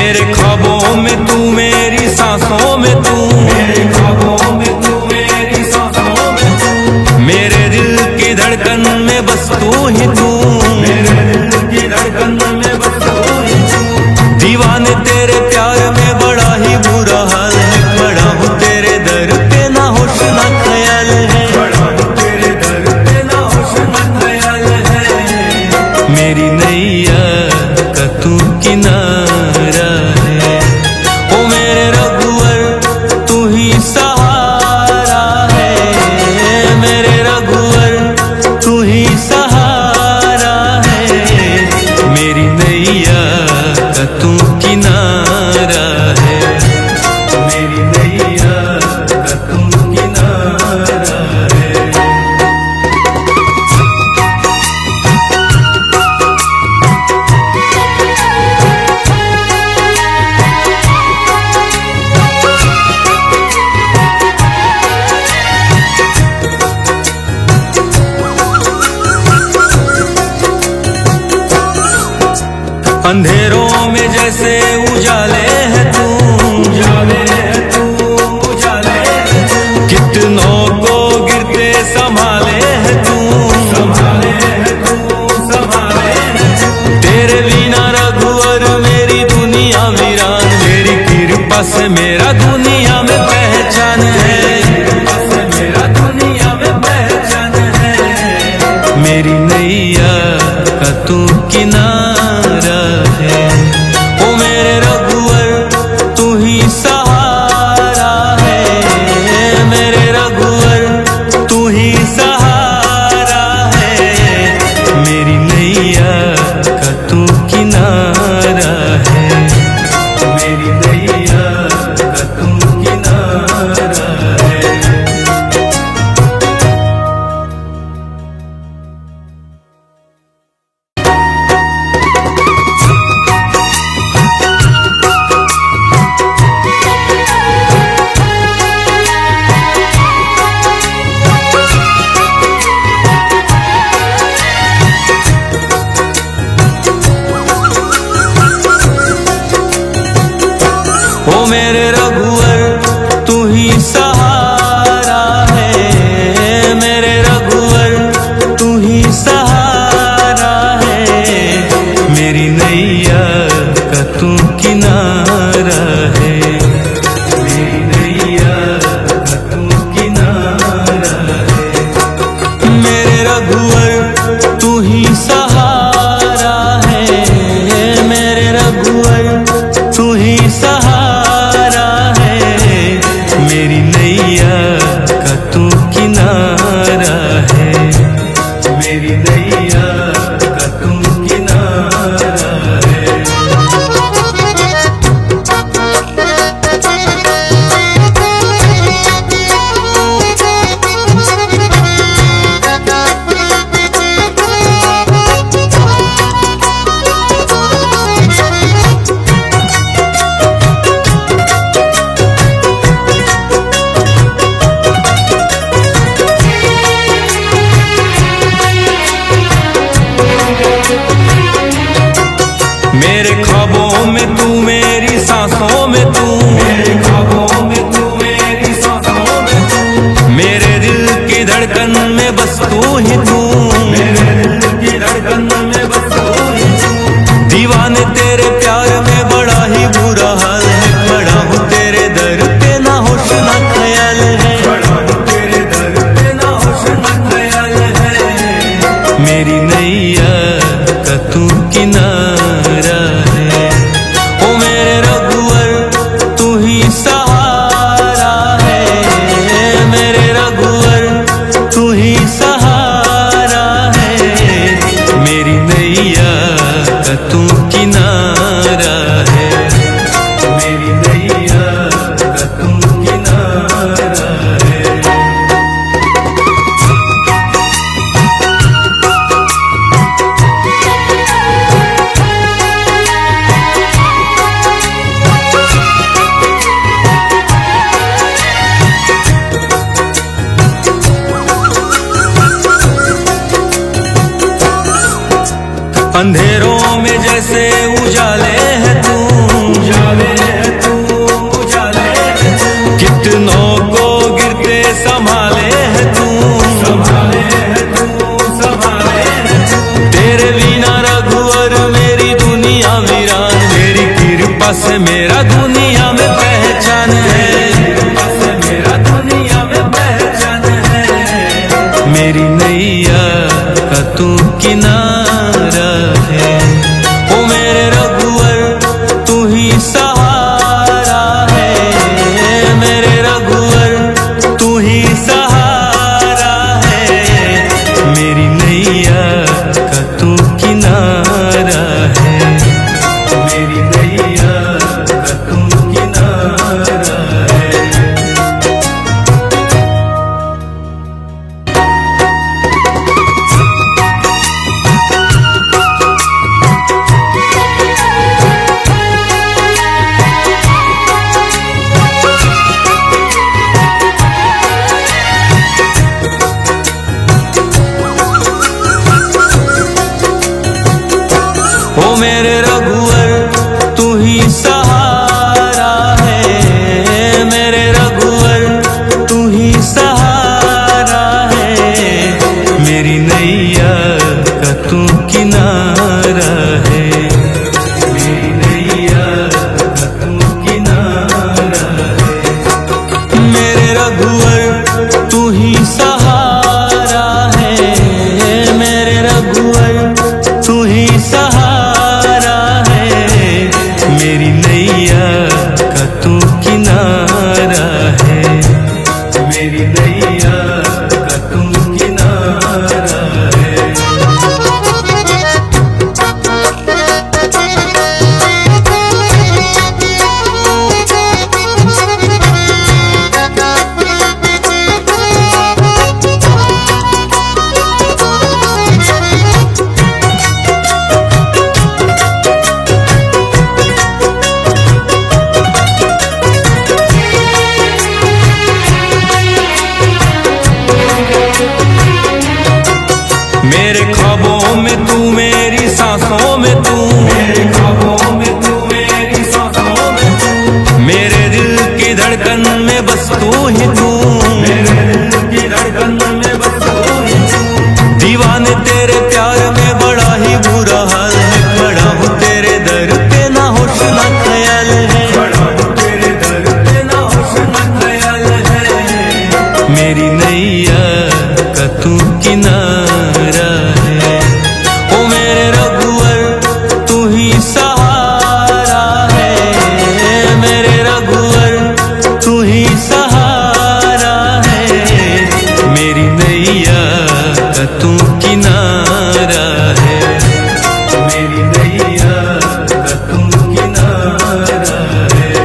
मेरे ख्वाबों में तू, मेरी सांसों में तू, मेरे ख्वाबों में तू, मेरी सांसों में तू, मेरे दिल की धड़कन में बस तू ही तू, मेरे दिल की धड़कन में बस तू ही तू। दीवाने तेरे प्यार में बड़ा ही बुरा हाल है, बड़ा हूँ तेरे दर पे ना होश ना ख्याल है, बड़ा हूँ तेरे दर पे ना होश ना ख्याल है। मेरी नैया का तू किनारा है, ओ मेरे रघुवर तू ही सहारा है, मेरे रघुवर तू ही सहारा है। मेरी नैया का तू किनारा है, मेरी नैया का तू किनारा है। अंधेरों में जैसे उजाले है तू, उजाले है तू, उजाले है तू। कितनों को गिरते संभाले है तू, संभाले है तू, संभाले है तू। तेरे बिना रघुवर मेरी दुनिया वीरान, मेरी कृपा से मेरा दुनिया में पहचान है, कृपा से मेरा दुनिया में पहचान है। मेरी नैया का तू किनारा है, ओ मेरे रघुवर तू ही सहारा है, मेरे रघुवर तू ही सहारा है। मेरी नैया का तू किनारा है, मेरी नैया का तू किनारा है। ओ मेरे रघुवर तू ही सहारा है, मेरे रघुवर तू ही सहारा है। मेरी नैया का तू किनारा है, मेरी नैया का तू किनारा है। मेरे रघुवर तू ही सहारा है, मेरे रघुवर तू ही सहारा है। मेरी नैया का तू किनारा है, मेरी नैया का तू किनारा है। मेरे ख्वाबों में तू, मेरी सांसों में तू, मेरे ख्वाबों में तू, मेरी सांसों में तू, मेरे दिल की धड़कन में बस तू ही तू, मेरे दिल की धड़कन में बस तू ही तू। दीवाने तेरे प्यार में बड़ा ही बुरा हाल है, बड़ा हूँ तेरे दर पे ना होश ना ख्याल है, बड़ा हूँ तेरे दर पे ना होश ना ख्याल है। मेरी नैया का तू किनारा है, ओ मेरे रघुवर तू ही सहारा है, मेरे रघुवर तू ही सहारा है। मेरी नैया का तू किनारा है, मेरी नैया का तू किनारा है। अंधेरों में जैसे उजाले है तू, कृपा से मेरा दुनिया में पहचान है, कृपा से मेरा दुनिया में पहचान है। मेरी नैया का तू किनारा है, ओ मेरे रघुवर तू ही सहारा है, मेरे रघुवर तू ही सहारा है। मेरी नैया का तू किनारा है, मेरी नैया का तू किनारा है। ओ मेरे रघुवर तू ही सहारा है, मेरे रघुवर तू ही सहारा है। मेरी नैया का तू किनारा है, मेरी नैया का तू किनारा है। मेरे रघुवर तू ही सहारा है, मेरे रघुवर तू ही सहारा है। मेरी नैया का तू किनारा है, मेरी नैया का तू किनारा है। मेरे ख्वाबों में तू, मेरी सांसों में तू, मेरे ख्वाबों में तू, मेरी सांसों में तू, मेरे दिल की धड़कन में बस तू ही तू, मेरे दिल की धड़कन में बस तू ही तू। दीवाने तेरे प्यार में बड़ा ही बुरा हाल है, खड़ा हूँ तेरे दर पे ना होश ना ख्याल है, खड़ा हूँ तेरे दर पे ना होश ना ख्याल है। मेरी नैया का तू किनारा है, ओ मेरे रघुवर तू ही सहारा है, मेरे रघुवर तू ही सहारा है। मेरी नैया का तू किनारा है, मेरी नैया का तू किनारा है।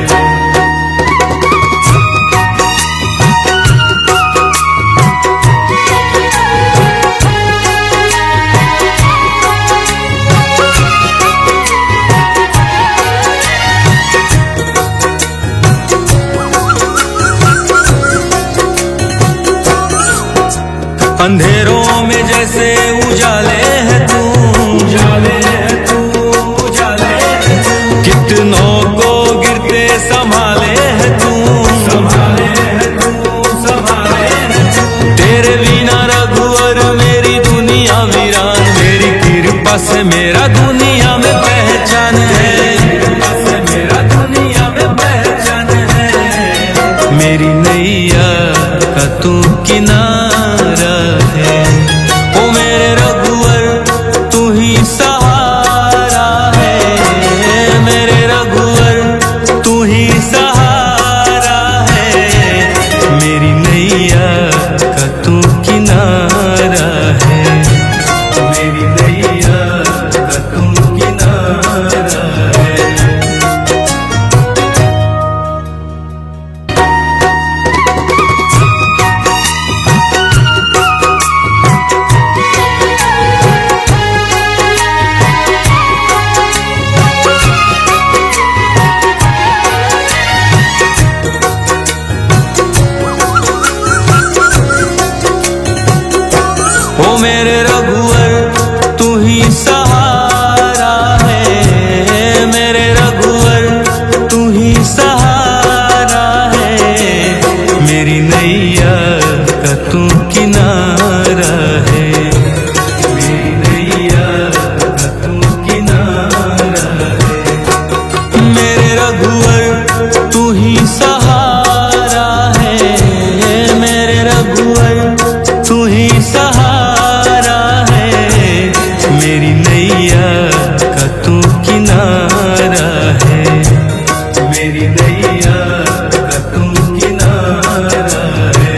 अंधेरों में जैसे उजाले है तू, उजाले है तू, उजाले है तू। कितनों को गिरते संभाले है तू, संभाले है तू, संभाले है तू। तेरे बिना रघुवर मेरी दुनिया वीरान, मेरी कृपा से मेरा दुनिया में पहचान है, कृपा से मेरा दुनिया में पहचान है। मेरी नैया का तू किनारा है, ओ मेरे रघुवर तू ही सहारा है, मेरे रघुवर तू ही सहारा है। मेरी नैया का तू किनारा है, मेरी नैया का तू किनारा है। ओ मेरे रघुवर तू ही सहारा है, मेरे रघुवर तू ही सहारा है। मेरी नैया का तू किनारा है, मेरी नैया का तू किनारा है। मेरे रघुवर तू ही सहारा है, मेरे रघुवर तू ही सहारा है, मेरी नैया का तू किनारा है, मेरी नैया का तू किनारा है।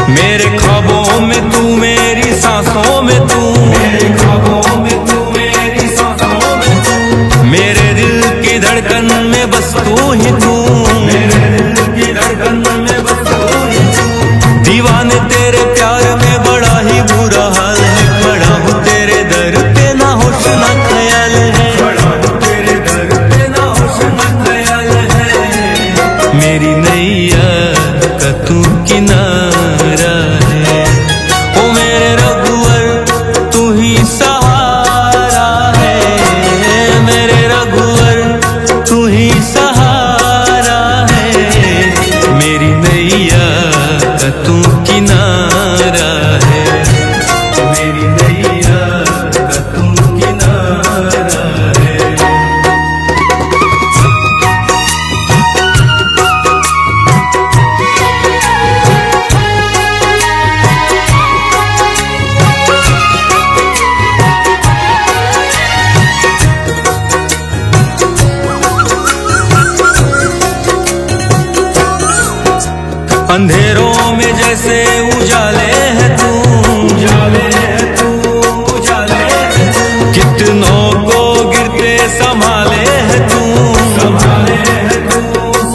मेरे ख्वाबों में तू, मेरी सांसों में तू, मेरे ख्वाबों में तू, मेरी सांसों में तू, मेरे दिल की धड़कन में बस तू ही तू, मेरे दिल की धड़कन में बस तू ही तू। दीवाने तेरे प्यार में बड़ा ही बुरा हाल है, खड़ा हूँ तेरे दर पे ना होश ना ख्याल है, खड़ा हूँ तेरे दर पे ना होश ना ख्याल है, मेरी नैया का तू किनारा है, ओ मेरे रघुवर तू ही सहारा है, मेरे रघुवर तू ही सहारा है, मेरी नैया का तू किनारा है, मेरी नैया का तू किनारा है। अंधेरों में जैसे उजाले है तू, उजाले है तू, उजाले है तू, कितनों को गिरते संभाले है तू, संभाले है तू,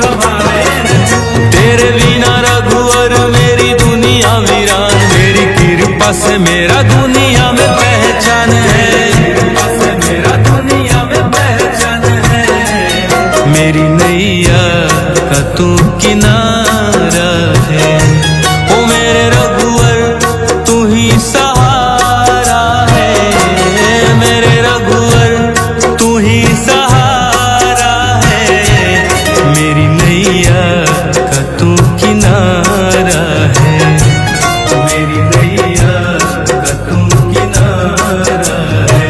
संभाले है तू। तेरे बिना रघुवर मेरी दुनिया वीरान, मेरी कृपा से मेरा दुनिया में पहचान है, कृपा से मेरा दुनिया में पहचान है, मेरी नैया का तू किनारा है, ओ मेरे रघुवर तू ही सहारा है, मेरे रघुवर तू ही सहारा है, मेरी नैया का तू किनारा है, मेरी नैया का तू किनारा है।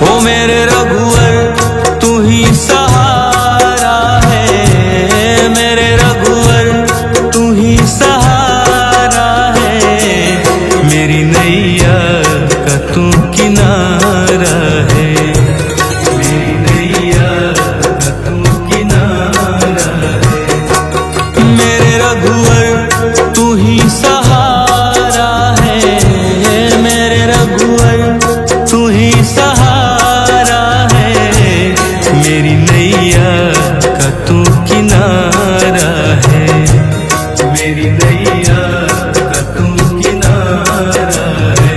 ओ मेरे रघुवर तू ही सहारा है, मेरे रघुवर तू ही सहारा है, मेरी नैया का तू किनारा है, मेरी नैया का तू किनारा है, मेरे रघुवर तू ही सहारा है, मेरे रघुवर तू ही सहारा है, मेरी नैया का तू किनारा है, मेरी नैया का तू किनारा है।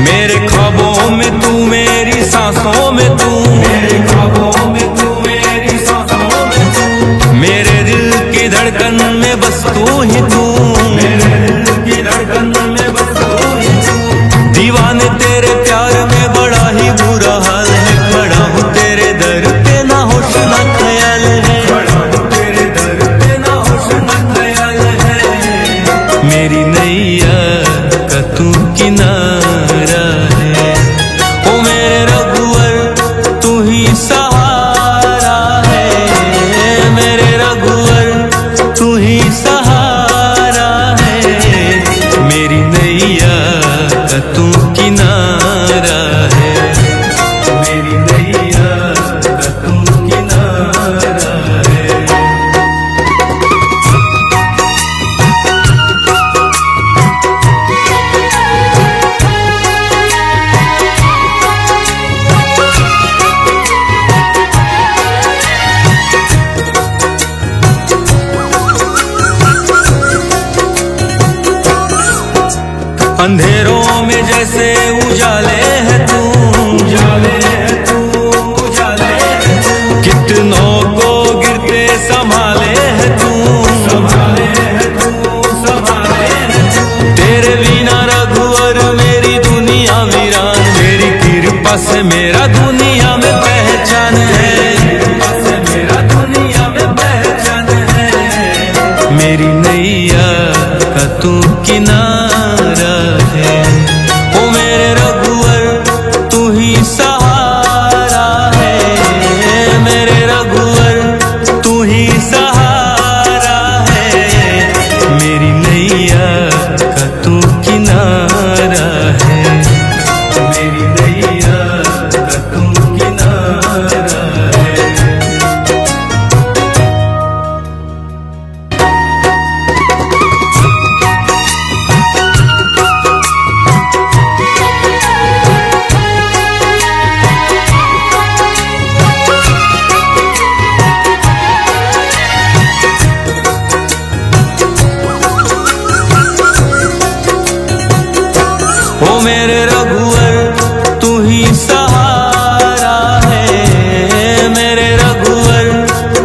मेरे ख्वाबों में तू, मेरी सांसों में तू, मेरे ख्वाबों में तू, मेरी सांसों में तू, मेरे दिल की धड़कन में बस तू ही तू, मेरे दिल की धड़कन में बस तू ही तू। दीवाने तेरे प्यार में बड़ा ही बुरा हाल है, खड़ा हूँ तेरे दर पे ना होश ना ख्याल है, खड़ा हूँ तेरे दर पे ना होश ना ख्याल है, मेरी नैया का तू किनारा अंधेरों में जैसे उजाले है तू, उजाले है तू, उजाले है तू। कितनों को गिरते संभाले है तू, संभाले है तू, संभाले है तू। तेरे बिना रघुवर मेरी दुनिया वीरान, मेरी कृपा से मेरा दुनिया में पहचान है, कृपा से मेरा दुनिया में पहचान है। मेरी नैया का तू किनारा है, ओ मेरे रघुवर तू ही सहारा है, मेरे रघुवर तू ही सहारा है। मेरी नैया का तू किनारा है, मेरी नैया का तू किनारा है। ओ मेरे रघुवर तू ही सहारा है, मेरे रघुवर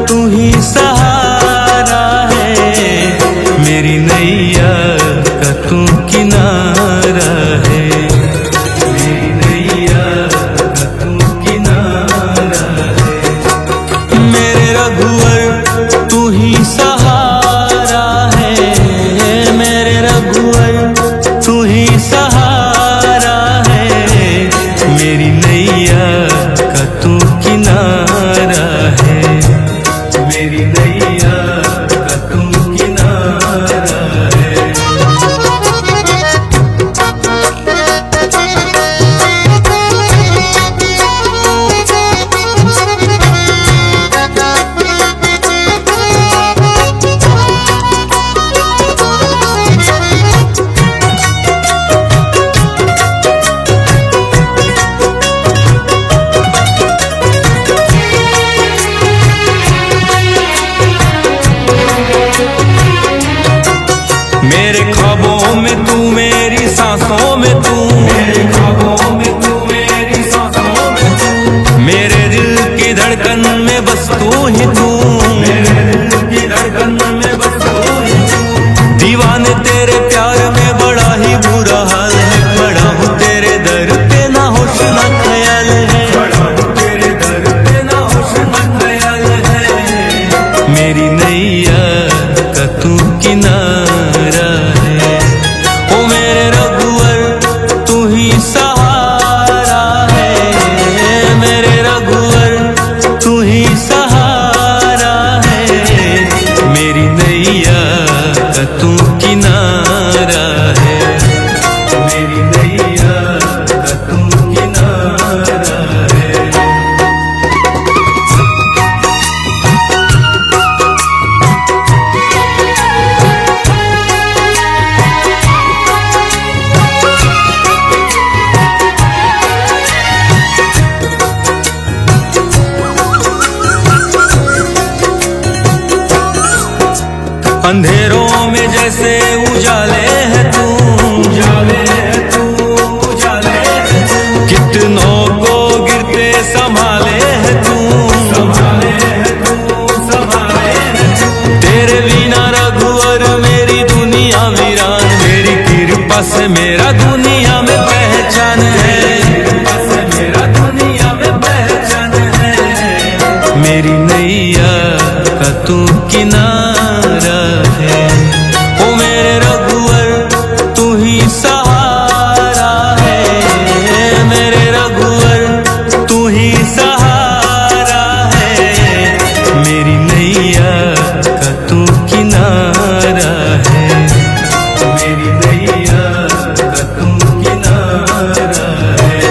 तू ही सहारा है। मेरी नैया का तू किनारा है, मेरी नैया का तू किनारा है। मेरे रघुवर तू ही सहारा है, मेरे रघुवर तू ही सहारा है। मेरी नैया का तू किनारा है, मेरी नैया का तू किनारा है। मेरे ख्वाबों में तू, मेरी सांसों में तू, मेरे ख्वाबों में तू, मेरी सांसों में तू। मेरे दिल की धड़कन में बस तू ही तू, मेरे दिल की धड़कन में बस तू ही तू। दीवाने तेरे प्यार में बड़ा ही बुरा हाल है, खड़ा हूँ तेरे दर पे ना होश ना ख्याल है, खड़ा हूँ तेरे दर पे ना होश ना ख्याल है। मेरी नैया का तू किनारा है, ओ मेरे रघुवर तू ही सहारा है, मेरे रघुवर तू ही सहारा है। मेरी नैया का तू किनारा है, मेरी नैया का तू किनारा है। अंधेरों में जैसे उजाले है तू, उजाले है तू, उजाले है तू। कितनों को गिरते संभाले है तू, संभाले है तू, संभाले है तू। तेरे बिना रघुवर मेरी दुनिया वीरान, मेरी कृपा से मेरा दुनिया में पहचान है, कृपा से मेरा दुनिया में पहचान है। मेरी नैया का तू किनारा है, ओ मेरे रघुवर तू ही सहारा है, मेरे रघुवर तू ही सहारा है। मेरी नैया का तू किनारा है, मेरी नैया का तू किनारा है।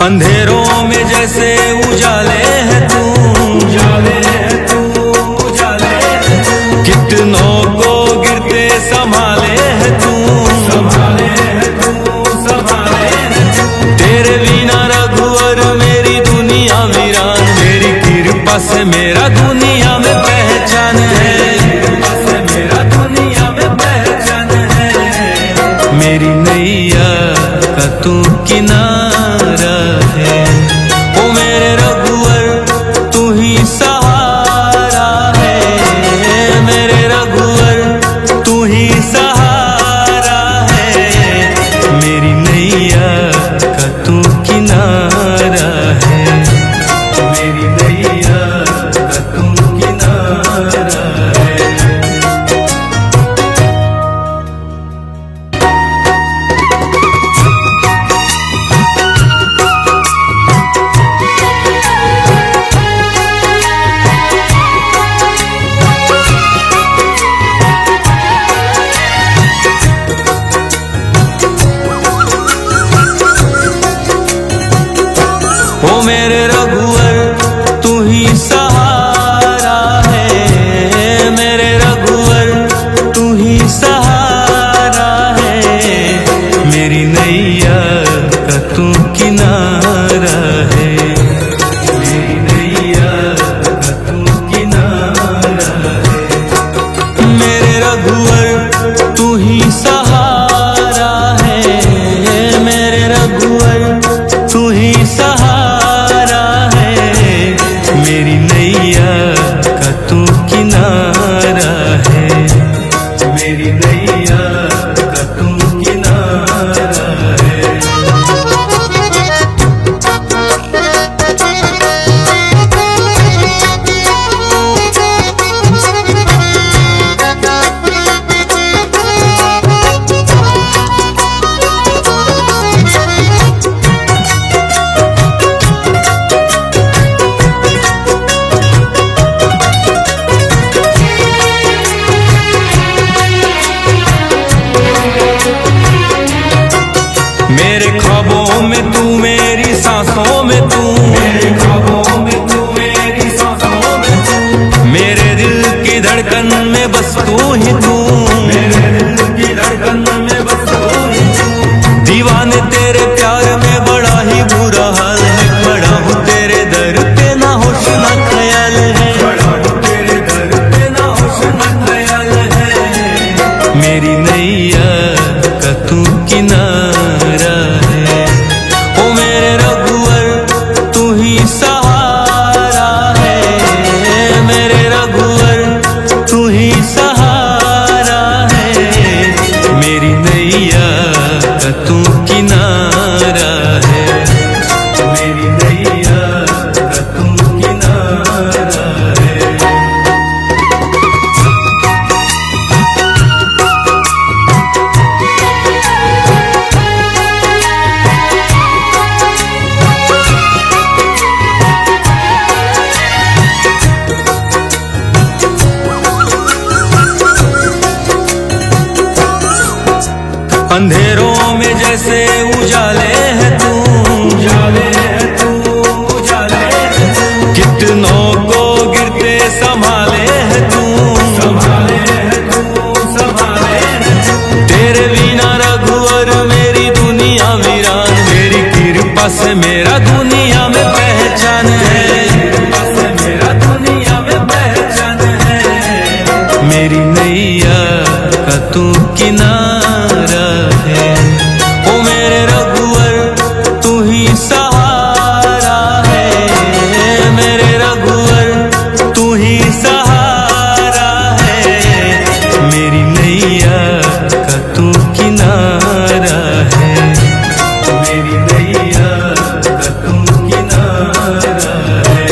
अंधेरों में जैसे उजाले है तू, उजाले है तू, उजाले है तू। कितनों को गिरते संभाले है तू, संभाले है तू, संभाले है तू। तेरे बिना रघुवर मेरी दुनिया वीरान, तेरी कृपा से मेरा दुनिया में पहचान है, कृपा से मेरा दुनिया में पहचान है। मेरी नैया का तू किनारा है, ओ मेरे रघुवर तू ही सहारा है, मेरे रघुवर तू ही सहारा है। मेरी नैया का तू किनारा है, मेरी नैया का तू किनारा है। ओ मेरे रघुवर तू ही सहारा है, मेरे रघुवर तू ही सहारा है। मेरी नैया का तू किनारा है, मेरी नैया का तू किनारा है। मेरे रघुवर तू ही सहारा है, मेरे रघुवर तू ही सहारा है। मेरी नैया का तू किनारा है, मेरी नैया का तू किनारा है। मेरे ख्वाबों में तू, मेरी सांसों में तू, मेरे ख्वाबों में तू, मेरी सांसों में तू। मेरे दिल की धड़कन में बस तू ही तू, मेरे दिल की धड़कन में बस तू ही तू। दीवाने तेरे प्यार में बड़ा ही बुरा हाल है, खड़ा हूँ तेरे दर पे ना होश ना ख्याल है, खड़ा हूँ तेरे दर पे ना होश ना ख्याल है। मेरी नैया का तू किनारा है, ओ मेरे रघुवर तू ही सहारा है, मेरे रघुवर तू ही सहारा है। मेरी नैया का तू किनारा है, मेरी नैया का तू किनारा है। अंधेरों में जैसे उजाले है तू, उजाले है तू, उजाले है तू। कितनों को गिरते संभाले है तू, संभाले है तू, संभाले है तू। तेरे बिना रघुवर मेरी दुनिया वीरान, तेरी कृपा से मेरा दुनिया में पहचान है, कृपा से मेरा दुनिया में पहचान है। मेरी नैया का तू किनारा है, ओ मेरे रघुवर तू ही सहारा है, मेरे रघुवर तू ही सहारा है। मेरी नैया का तू किनारा है, मेरी नैया का तू किनारा है।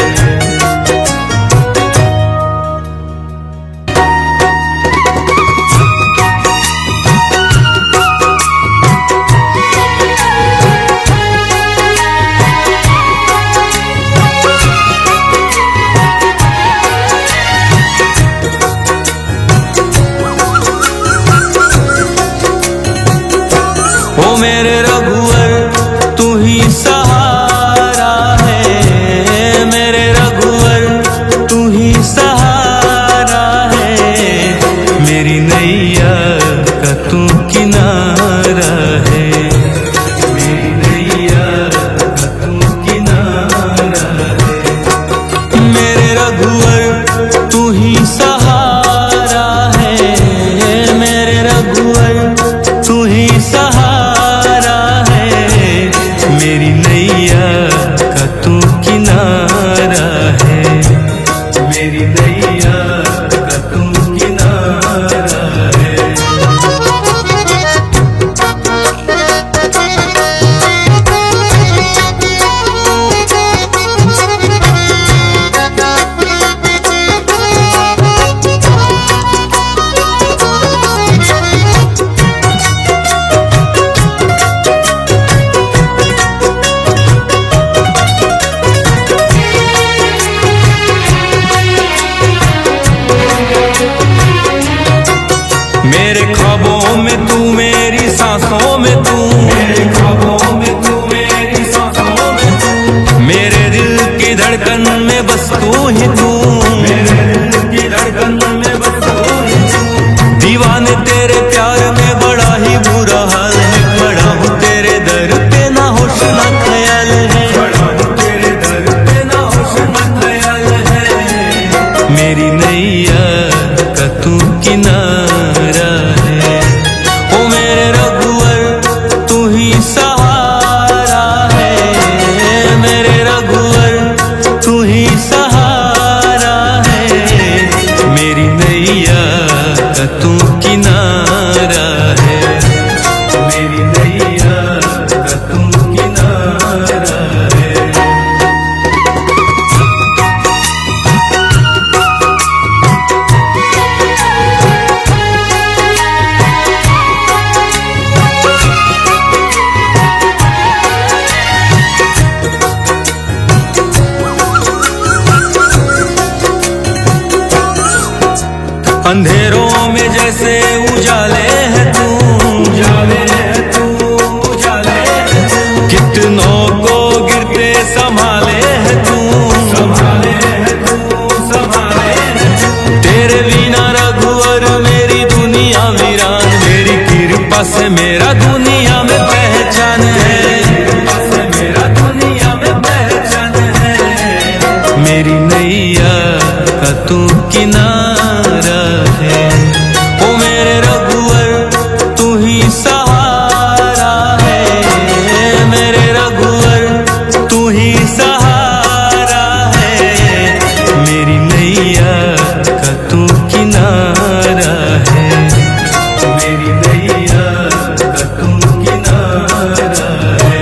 का तू किनारा है, मेरी नैया का तू किनारा है। मेरे रघुवर तू ही सहारा है, मेरे रघुवर तू ही सहारा है। मेरी नैया का तू किनारा है, मेरी नैया का तू किनारा है। मेरे ख्वाबों में तू, मेरी सांसों में तू, मेरे ख्वाबों में तू, मेरी सांसों में तू, मेरे दिल की धड़कन में बस तू ही तू, मेरे दिल की धड़कन में बस तू ही तू। दीवाने तेरे प्यार में बड़ा ही बुरा हाल है, खड़ा हूँ तेरे दर पे ना होश ना ख्याल है, खड़ा हूँ तेरे दर पे ना होश ना ख्याल है। मेरी नैया का तू किनारा है, ओ मेरे रघुवर तू ही सहारा है, मेरे रघुवर तू ही सहारा है। मेरी नैया का तू किनारा है, मेरी नैया का तू किनारा है। अंधेरों में जैसे उजाले है तू, उजाले है तू, उजाले है तू। कितनों को गिरते संभाले है तू, संभाले है तू, संभाले है तू। तेरे बिना रघुवर मेरी दुनिया वीरान, मेरी कृपा से मेरा दुनिया में पहचान है, कृपा से मेरा दुनिया में पहचान है। मेरी नैया का तू किनारा है, ओ मेरे रघुवर तू ही सहारा है, मेरे रघुवर तू ही सहारा है। मेरी नैया का तू किनारा है, मेरी नैया का तू किनारा है।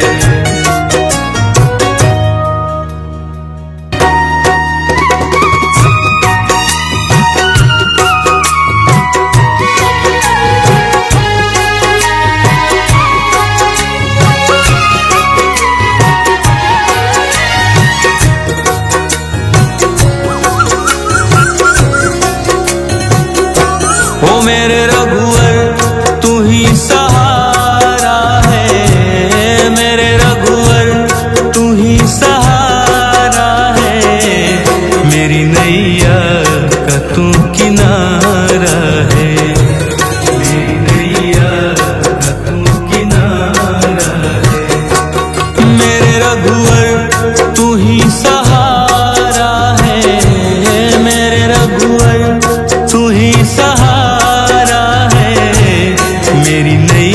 ओ मेरे रघुवर तू ही सहारा है, मेरे रघुवर तू ही सहारा है। मेरी नैया का तू किनारा है, मेरी नैया का तू किनारा है। मेरे रघुवर तू ही सहारा है, मेरे रघुवर तू ही सहारा है। मेरी नैया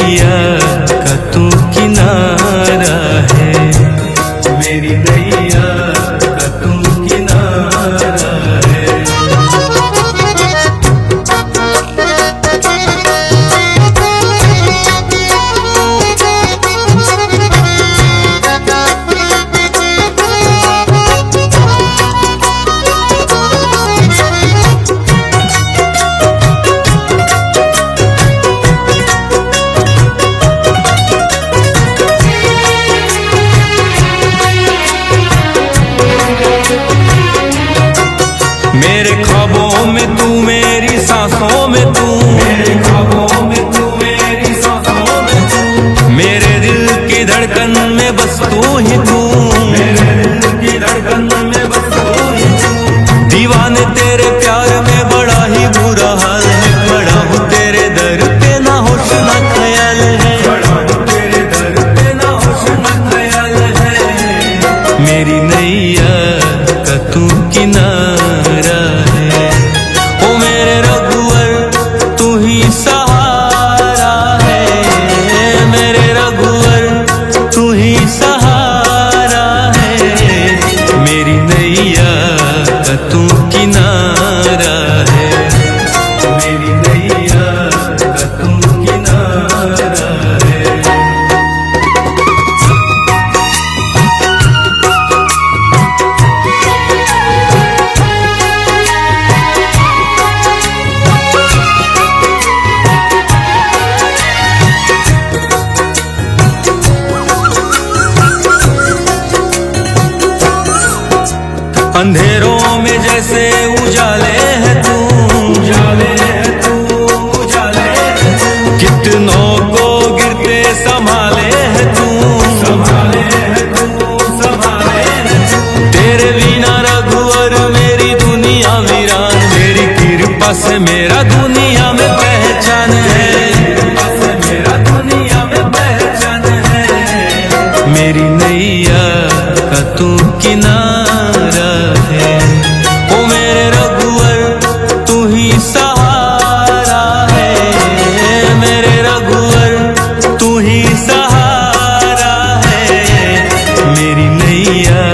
अंधेरों में जैसे उजाले है तू, उजाले है तू, उजाले है तू। कितनों को गिरते संभाले है तू, संभाले है तू, संभाले है तू। तेरे बिना रघुवर मेरी दुनिया वीरान, मेरी कृपा से मेरा दुनिया में पहचान है, कृपा से मेरा दुनिया में पहचान है। मेरी नैया का तू किनारा है, ओ मेरे रघुवर तू ही सहारा है, मेरे रघुवर तू ही सहारा है। मेरी नैया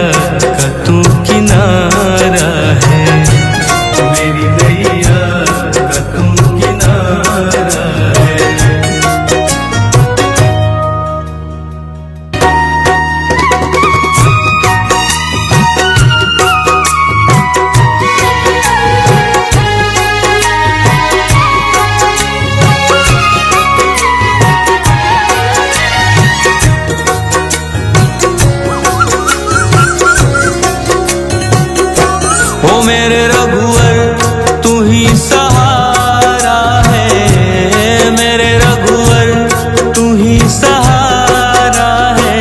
का तू किनारा है, मेरी नैया का तू किनारा है। ओ मेरे रघुवर तू ही सहारा है, मेरे रघुवर तू ही सहारा है।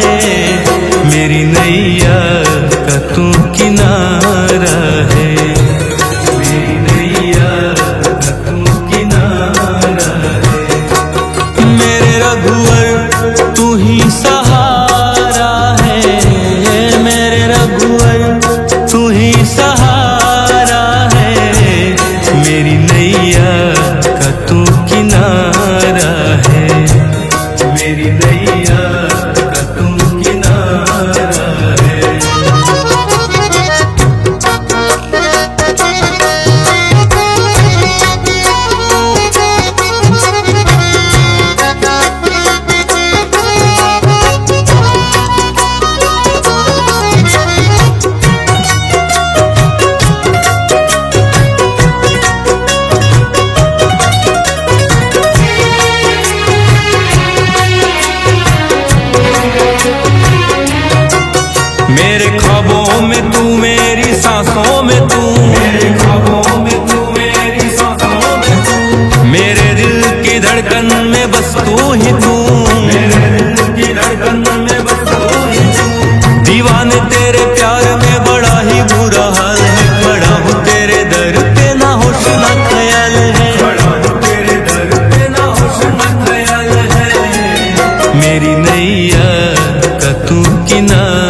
मेरी नैया का तू किनारा है, मेरी नैया का तू किनारा है। मेरे रघुवर तू ही सहारा है, मेरे रघुवर तू ही सहारा है। मेरी नैया का तू किनारा है, मेरी नैया का तू किनारा है। मेरे ख्वाबों में तू, मेरी सांसों में तू, मेरे ख्वाबों में तू, मेरी सांसों में तू। मेरे दिल की धड़कन में बस तू ही तू, मेरे दिल की धड़कन में बस तू ही तू। दीवाने तेरे प्यार में बड़ा ही बुरा हाल है, खड़ा हूँ तेरे दर पे ना होश ना ख्याल है, खड़ा हूँ तेरे दर पे ना होश ना ख्याल है। मेरी नैया का तू किनारा